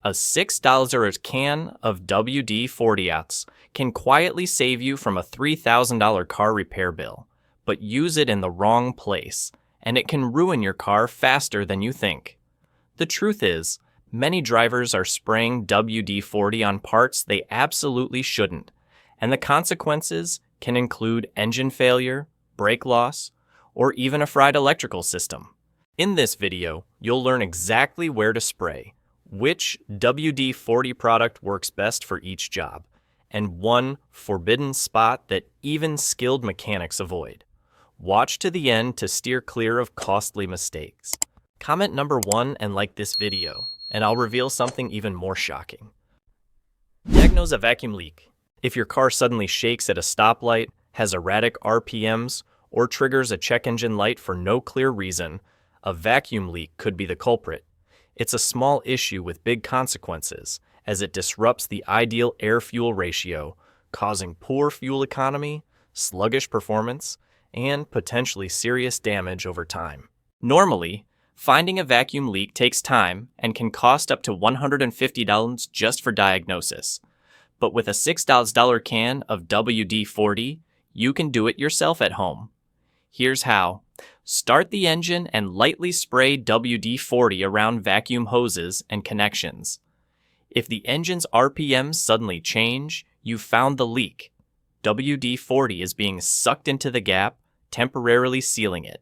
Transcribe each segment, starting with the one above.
A $6 can of WD-40 can quietly save you from a $3,000 car repair bill, but use it in the wrong place, and it can ruin your car faster than you think. The truth is, many drivers are spraying WD-40 on parts they absolutely shouldn't, and the consequences can include engine failure, brake loss, or even a fried electrical system. In this video, you'll learn exactly where to spray, which WD-40 product works best for each job, and one forbidden spot that even skilled mechanics avoid. Watch to the end to steer clear of costly mistakes. Comment number 1 and like this video, and I'll reveal something even more shocking. Diagnose a vacuum leak. If your car suddenly shakes at a stoplight, has erratic RPMs, or triggers a check engine light for no clear reason, a vacuum leak could be the culprit. It's a small issue with big consequences, as it disrupts the ideal air-fuel ratio, causing poor fuel economy, sluggish performance, and potentially serious damage over time. Normally, finding a vacuum leak takes time and can cost up to $150 just for diagnosis. But with a $6 can of WD-40, you can do it yourself at home. Here's how. Start the engine and lightly spray WD-40 around vacuum hoses and connections. If the engine's RPMs suddenly change, you've found the leak. WD-40 is being sucked into the gap, temporarily sealing it.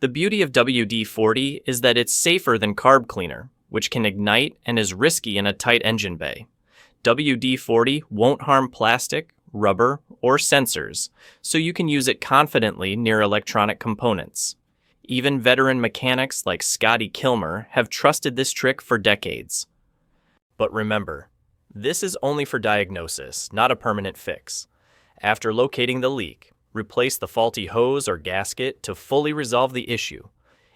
The beauty of WD-40 is that it's safer than carb cleaner, which can ignite and is risky in a tight engine bay. WD-40 won't harm plastic, rubber, or sensors, so you can use it confidently near electronic components. Even veteran mechanics like Scotty Kilmer have trusted this trick for decades. But remember, this is only for diagnosis, not a permanent fix. After locating the leak, replace the faulty hose or gasket to fully resolve the issue.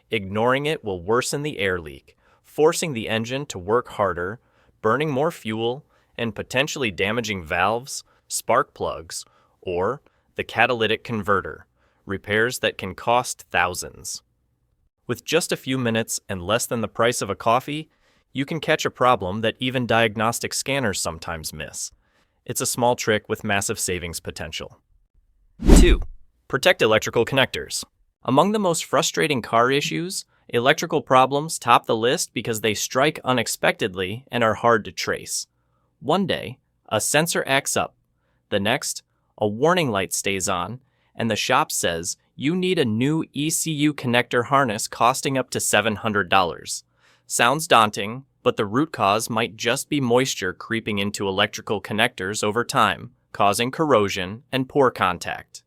Ignoring it will worsen the air leak, forcing the engine to work harder, burning more fuel, and potentially damaging valves, spark plugs, or the catalytic converter, repairs that can cost thousands. With just a few minutes and less than the price of a coffee, you can catch a problem that even diagnostic scanners sometimes miss. It's a small trick with massive savings potential. 2. Protect electrical connectors. Among the most frustrating car issues, electrical problems top the list because they strike unexpectedly and are hard to trace. One day, a sensor acts up. The next, a warning light stays on, and the shop says you need a new ECU connector harness costing up to $700. Sounds daunting, but the root cause might just be moisture creeping into electrical connectors over time, causing corrosion and poor contact.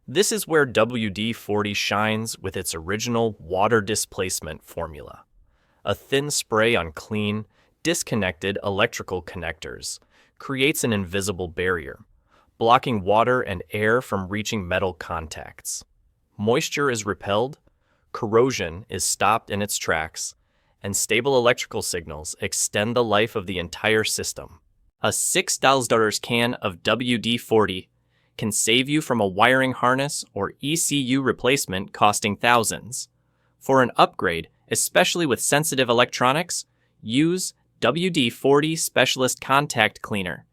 This is where WD-40 shines with its original water displacement formula. A thin spray on clean, disconnected electrical connectors creates an invisible barrier, blocking water and air from reaching metal contacts. Moisture is repelled, corrosion is stopped in its tracks, and stable electrical signals extend the life of the entire system. A $6 can of WD-40 can save you from a wiring harness or ECU replacement costing thousands. For an upgrade, especially with sensitive electronics, use WD-40 Specialist Contact Cleaner.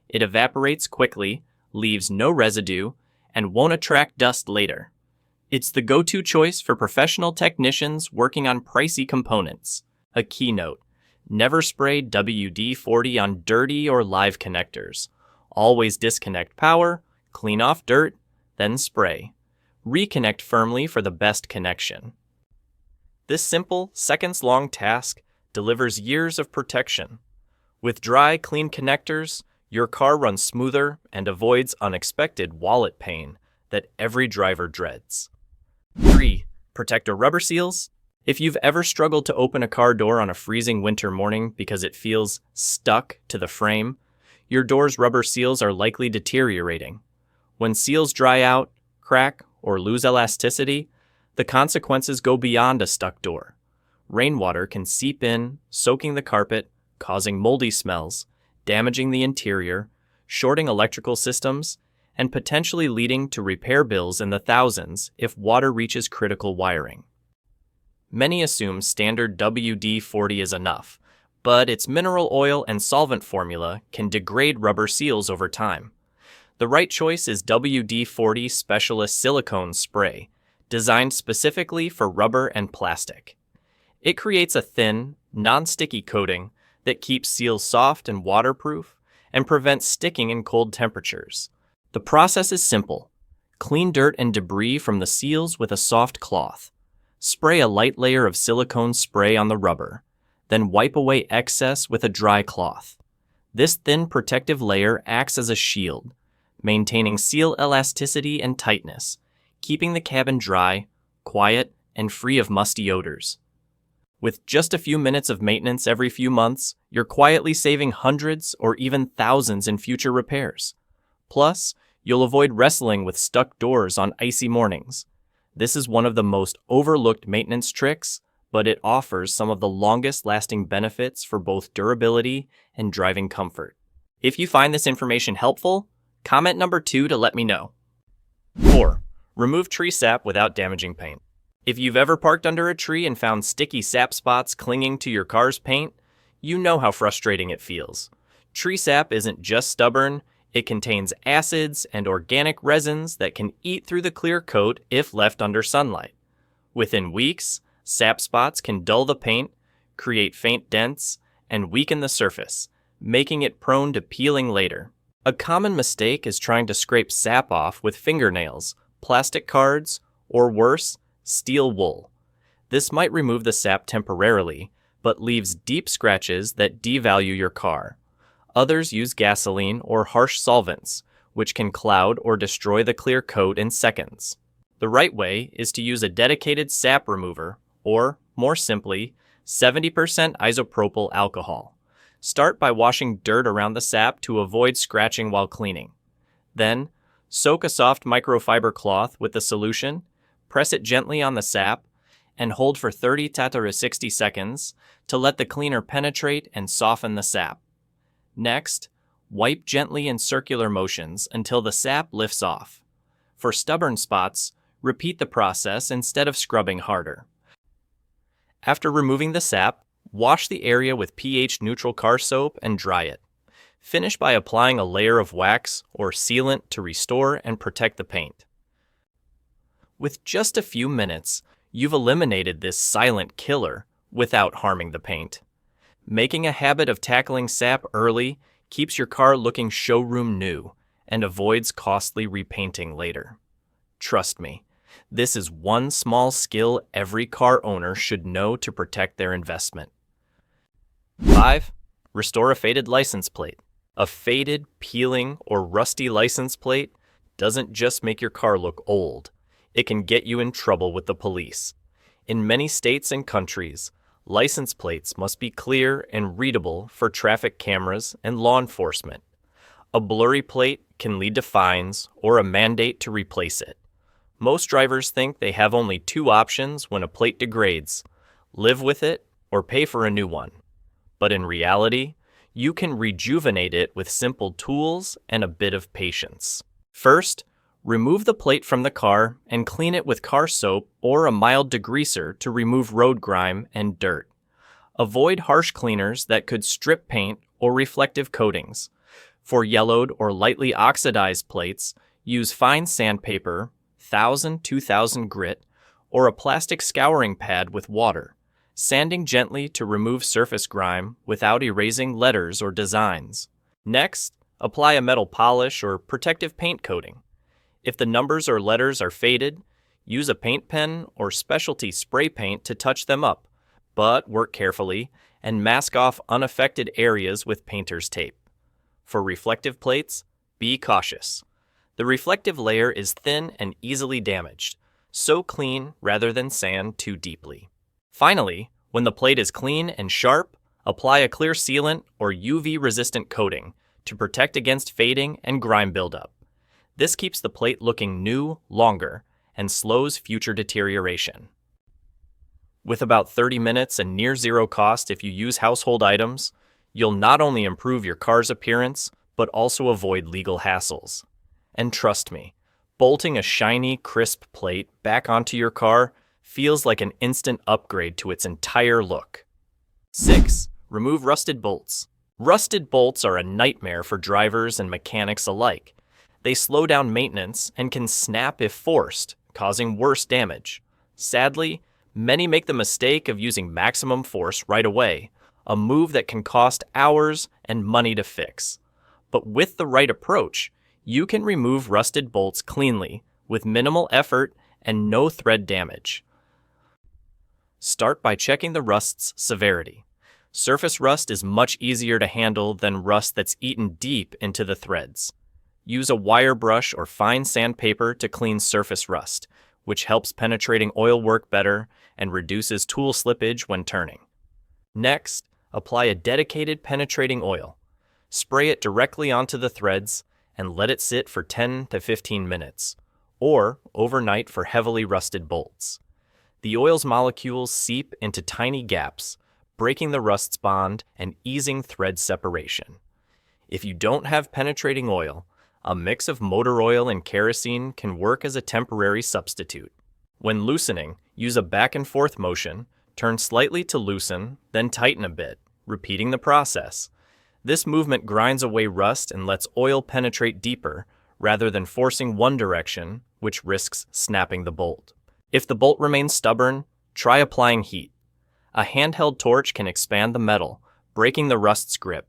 It evaporates quickly, leaves no residue, and won't attract dust later. It's the go-to choice for professional technicians working on pricey components. A key note: never spray WD-40 on dirty or live connectors. Always disconnect power, clean off dirt, then spray. Reconnect firmly for the best connection. This simple, seconds-long task delivers years of protection. With dry, clean connectors, your car runs smoother and avoids unexpected wallet pain that every driver dreads. 3. Protector rubber seals. If you've ever struggled to open a car door on a freezing winter morning because it feels stuck to the frame, your door's rubber seals are likely deteriorating. When seals dry out, crack, or lose elasticity, the consequences go beyond a stuck door. Rainwater can seep in, soaking the carpet, causing moldy smells, damaging the interior, shorting electrical systems, and potentially leading to repair bills in the thousands if water reaches critical wiring. Many assume standard WD-40 is enough, but its mineral oil and solvent formula can degrade rubber seals over time. The right choice is WD-40 Specialist Silicone Spray, designed specifically for rubber and plastic. It creates a thin, non-sticky coating that keeps seals soft and waterproof and prevents sticking in cold temperatures. The process is simple. Clean dirt and debris from the seals with a soft cloth. Spray a light layer of silicone spray on the rubber, then wipe away excess with a dry cloth. This thin protective layer acts as a shield, maintaining seal elasticity and tightness, keeping the cabin dry, quiet, and free of musty odors. With just a few minutes of maintenance every few months, you're quietly saving hundreds or even thousands in future repairs. Plus, you'll avoid wrestling with stuck doors on icy mornings. This is one of the most overlooked maintenance tricks, but it offers some of the longest-lasting benefits for both durability and driving comfort. If you find this information helpful, comment number 2 to let me know. 4. Remove tree sap without damaging paint. If you've ever parked under a tree and found sticky sap spots clinging to your car's paint, you know how frustrating it feels. Tree sap isn't just stubborn, it contains acids and organic resins that can eat through the clear coat if left under sunlight. Within weeks, sap spots can dull the paint, create faint dents, and weaken the surface, making it prone to peeling later. A common mistake is trying to scrape sap off with fingernails, plastic cards, or worse, steel wool. This might remove the sap temporarily, but leaves deep scratches that devalue your car. Others use gasoline or harsh solvents, which can cloud or destroy the clear coat in seconds. The right way is to use a dedicated sap remover, or, more simply, 70% isopropyl alcohol. Start by washing dirt around the sap to avoid scratching while cleaning. Then, soak a soft microfiber cloth with the solution, press it gently on the sap, and hold for 30 to 60 seconds to let the cleaner penetrate and soften the sap. Next, wipe gently in circular motions until the sap lifts off. For stubborn spots, repeat the process instead of scrubbing harder. After removing the sap, wash the area with pH-neutral car soap and dry it. Finish by applying a layer of wax or sealant to restore and protect the paint. With just a few minutes, you've eliminated this silent killer without harming the paint. Making a habit of tackling sap early keeps your car looking showroom new and avoids costly repainting later. Trust me, this is one small skill every car owner should know to protect their investment. 5. Restore a faded license plate. A faded, peeling, or rusty license plate doesn't just make your car look old. It can get you in trouble with the police. In many states and countries, license plates must be clear and readable for traffic cameras and law enforcement. A blurry plate can lead to fines or a mandate to replace it. Most drivers think they have only two options when a plate degrades: live with it or pay for a new one. But in reality, you can rejuvenate it with simple tools and a bit of patience. First, remove the plate from the car and clean it with car soap or a mild degreaser to remove road grime and dirt. Avoid harsh cleaners that could strip paint or reflective coatings. For yellowed or lightly oxidized plates, use fine sandpaper, 1000-2000 grit, or a plastic scouring pad with water, sanding gently to remove surface grime without erasing letters or designs. Next, apply a metal polish or protective paint coating. If the numbers or letters are faded, use a paint pen or specialty spray paint to touch them up, but work carefully and mask off unaffected areas with painter's tape. For reflective plates, be cautious. The reflective layer is thin and easily damaged, so clean rather than sand too deeply. Finally, when the plate is clean and sharp, apply a clear sealant or UV-resistant coating to protect against fading and grime buildup. This keeps the plate looking new longer and slows future deterioration. With about 30 minutes and near zero cost if you use household items, you'll not only improve your car's appearance, but also avoid legal hassles. And trust me, bolting a shiny, crisp plate back onto your car feels like an instant upgrade to its entire look. 6. remove rusted bolts. Rusted bolts are a nightmare for drivers and mechanics alike. They slow down maintenance and can snap if forced, causing worse damage. Sadly, many make the mistake of using maximum force right away, a move that can cost hours and money to fix. But with the right approach, you can remove rusted bolts cleanly, with minimal effort and no thread damage. Start by checking the rust's severity. Surface rust is much easier to handle than rust that's eaten deep into the threads. Use a wire brush or fine sandpaper to clean surface rust, which helps penetrating oil work better and reduces tool slippage when turning. Next, apply a dedicated penetrating oil. Spray it directly onto the threads and let it sit for 10 to 15 minutes, or overnight for heavily rusted bolts. The oil's molecules seep into tiny gaps, breaking the rust's bond and easing thread separation. If you don't have penetrating oil, a mix of motor oil and kerosene can work as a temporary substitute. When loosening, use a back and forth motion, turn slightly to loosen, then tighten a bit, repeating the process. This movement grinds away rust and lets oil penetrate deeper, rather than forcing one direction, which risks snapping the bolt. If the bolt remains stubborn, try applying heat. A handheld torch can expand the metal, breaking the rust's grip.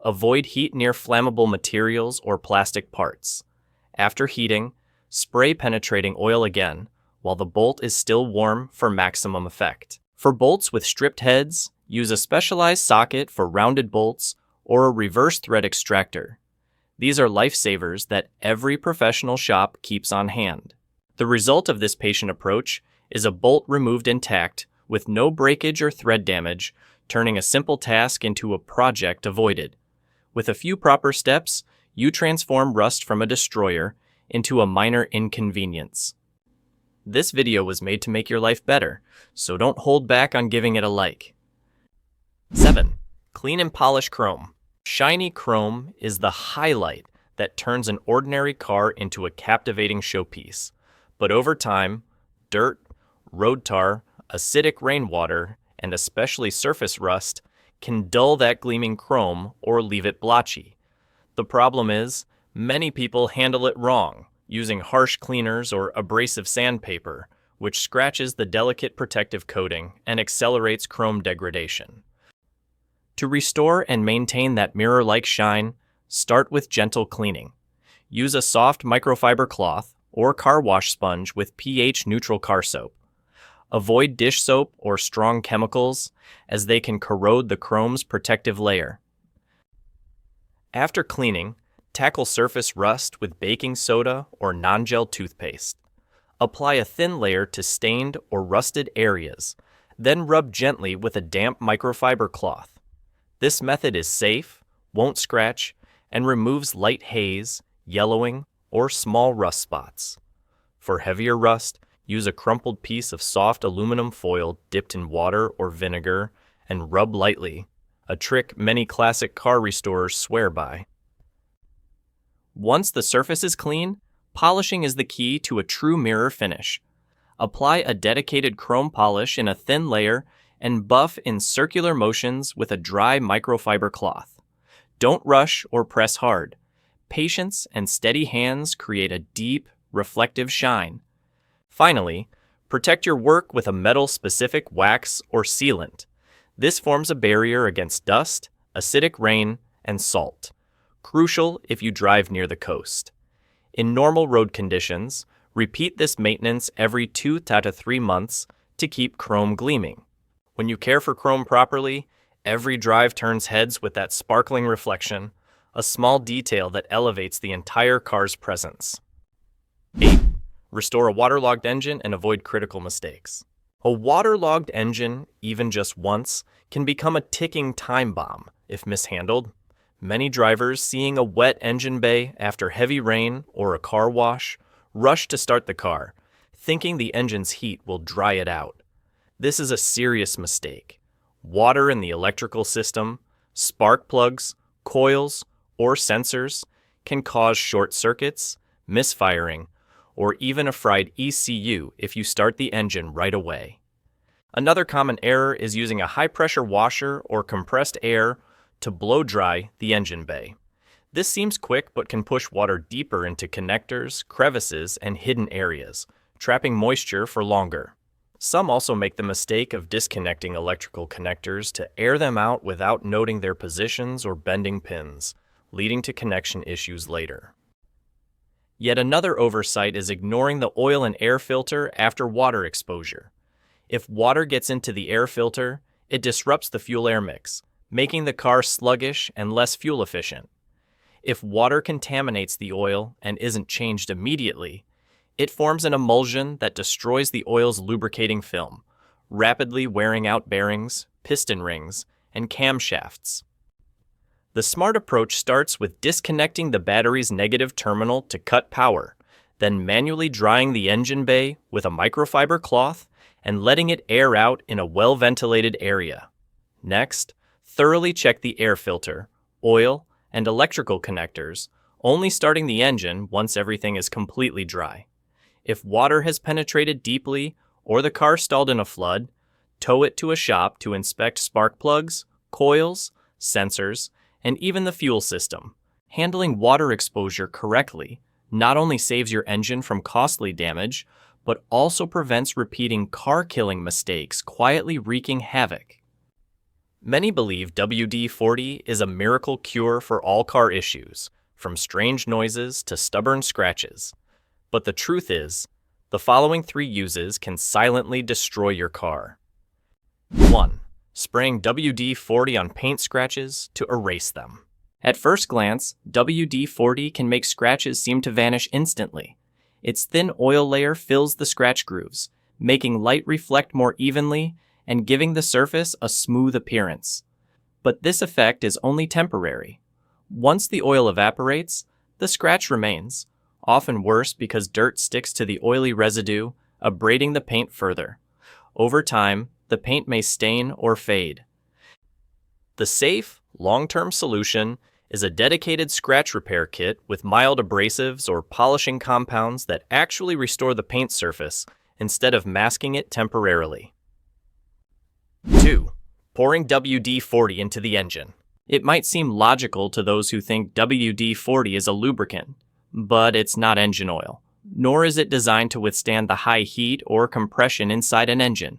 Avoid heat near flammable materials or plastic parts. After heating, spray penetrating oil again, while the bolt is still warm for maximum effect. For bolts with stripped heads, use a specialized socket for rounded bolts or a reverse thread extractor. These are lifesavers that every professional shop keeps on hand. The result of this patient approach is a bolt removed intact with no breakage or thread damage, turning a simple task into a project avoided. With a few proper steps, you transform rust from a destroyer into a minor inconvenience. This video was made to make your life better, so don't hold back on giving it a like. 7. Clean and polish chrome. Shiny chrome is the highlight that turns an ordinary car into a captivating showpiece. But over time, dirt, road tar, acidic rainwater, and especially surface rust can dull that gleaming chrome or leave it blotchy. The problem is, many people handle it wrong, using harsh cleaners or abrasive sandpaper, which scratches the delicate protective coating and accelerates chrome degradation. To restore and maintain that mirror-like shine, start with gentle cleaning. Use a soft microfiber cloth or car wash sponge with pH-neutral car soap. Avoid dish soap or strong chemicals, as they can corrode the chrome's protective layer. After cleaning, tackle surface rust with baking soda or non-gel toothpaste. Apply a thin layer to stained or rusted areas, then rub gently with a damp microfiber cloth. This method is safe, won't scratch, and removes light haze, yellowing, or small rust spots. For heavier rust, use a crumpled piece of soft aluminum foil dipped in water or vinegar and rub lightly, a trick many classic car restorers swear by. Once the surface is clean, polishing is the key to a true mirror finish. Apply a dedicated chrome polish in a thin layer and buff in circular motions with a dry microfiber cloth. Don't rush or press hard. Patience and steady hands create a deep, reflective shine. Finally, protect your work with a metal-specific wax or sealant. This forms a barrier against dust, acidic rain, and salt. Crucial if you drive near the coast. In normal road conditions, repeat this maintenance every 2 to 3 months to keep chrome gleaming. When you care for chrome properly, every drive turns heads with that sparkling reflection, a small detail that elevates the entire car's presence. 8. Restore a waterlogged engine and avoid critical mistakes. A waterlogged engine, even just once, can become a ticking time bomb if mishandled. Many drivers, seeing a wet engine bay after heavy rain or a car wash, rush to start the car, thinking the engine's heat will dry it out. This is a serious mistake. Water in the electrical system, spark plugs, coils, or sensors can cause short circuits, misfiring, or even a fried ECU if you start the engine right away. Another common error is using a high-pressure washer or compressed air to blow dry the engine bay. This seems quick but can push water deeper into connectors, crevices, and hidden areas, trapping moisture for longer. Some also make the mistake of disconnecting electrical connectors to air them out without noting their positions or bending pins, leading to connection issues later. Yet another oversight is ignoring the oil and air filter after water exposure. If water gets into the air filter, it disrupts the fuel-air mix, making the car sluggish and less fuel efficient. If water contaminates the oil and isn't changed immediately, it forms an emulsion that destroys the oil's lubricating film, rapidly wearing out bearings, piston rings, and camshafts. The smart approach starts with disconnecting the battery's negative terminal to cut power, then manually drying the engine bay with a microfiber cloth and letting it air out in a well-ventilated area. Next, thoroughly check the air filter, oil, and electrical connectors, only starting the engine once everything is completely dry. If water has penetrated deeply or the car stalled in a flood, tow it to a shop to inspect spark plugs, coils, sensors, and even the fuel system. Handling water exposure correctly not only saves your engine from costly damage, but also prevents repeating car-killing mistakes quietly wreaking havoc. Many believe WD-40 is a miracle cure for all car issues, from strange noises to stubborn scratches. But the truth is, the following 3 uses can silently destroy your car. 1. Spraying WD-40 on paint scratches to erase them. At first glance, WD-40 can make scratches seem to vanish instantly. Its thin oil layer fills the scratch grooves, making light reflect more evenly and giving the surface a smooth appearance. But this effect is only temporary. Once the oil evaporates, the scratch remains, often worse because dirt sticks to the oily residue, abrading the paint further. Over time, the paint may stain or fade. The safe, long-term solution is a dedicated scratch repair kit with mild abrasives or polishing compounds that actually restore the paint surface instead of masking it temporarily. 2. Pouring WD-40 into the engine. It might seem logical to those who think WD-40 is a lubricant, but it's not engine oil, nor is it designed to withstand the high heat or compression inside an engine.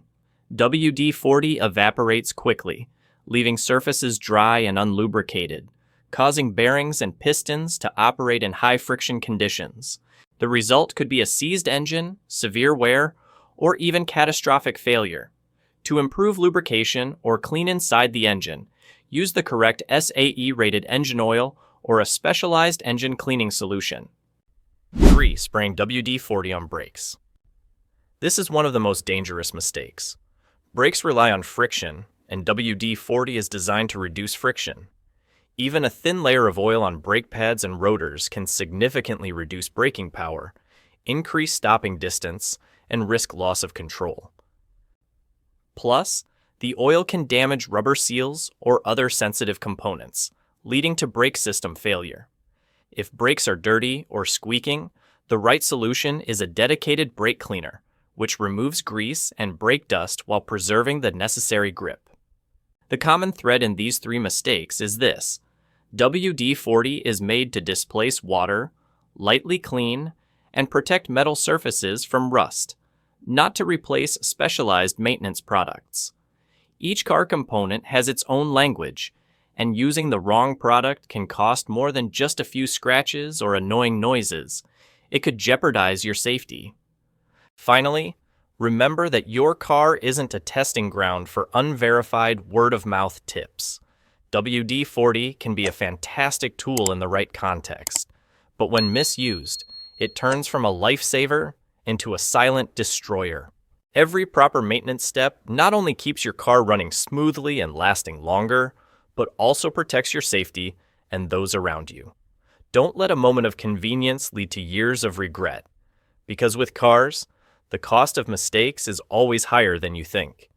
WD-40 evaporates quickly, leaving surfaces dry and unlubricated, causing bearings and pistons to operate in high-friction conditions. The result could be a seized engine, severe wear, or even catastrophic failure. To improve lubrication or clean inside the engine, use the correct SAE-rated engine oil or a specialized engine cleaning solution. 3. Spraying WD-40 on brakes. This is one of the most dangerous mistakes. Brakes rely on friction, and WD-40 is designed to reduce friction. Even a thin layer of oil on brake pads and rotors can significantly reduce braking power, increase stopping distance, and risk loss of control. Plus, the oil can damage rubber seals or other sensitive components, leading to brake system failure. If brakes are dirty or squeaking, the right solution is a dedicated brake cleaner, which removes grease and brake dust while preserving the necessary grip. The common thread in these 3 mistakes is this: WD-40 is made to displace water, lightly clean, and protect metal surfaces from rust, not to replace specialized maintenance products. Each car component has its own language, and using the wrong product can cost more than just a few scratches or annoying noises. It could jeopardize your safety. Finally, remember that your car isn't a testing ground for unverified word-of-mouth tips. WD-40 can be a fantastic tool in the right context, but when misused, it turns from a lifesaver into a silent destroyer. Every proper maintenance step not only keeps your car running smoothly and lasting longer, but also protects your safety and those around you. Don't let a moment of convenience lead to years of regret, because with cars, the cost of mistakes is always higher than you think.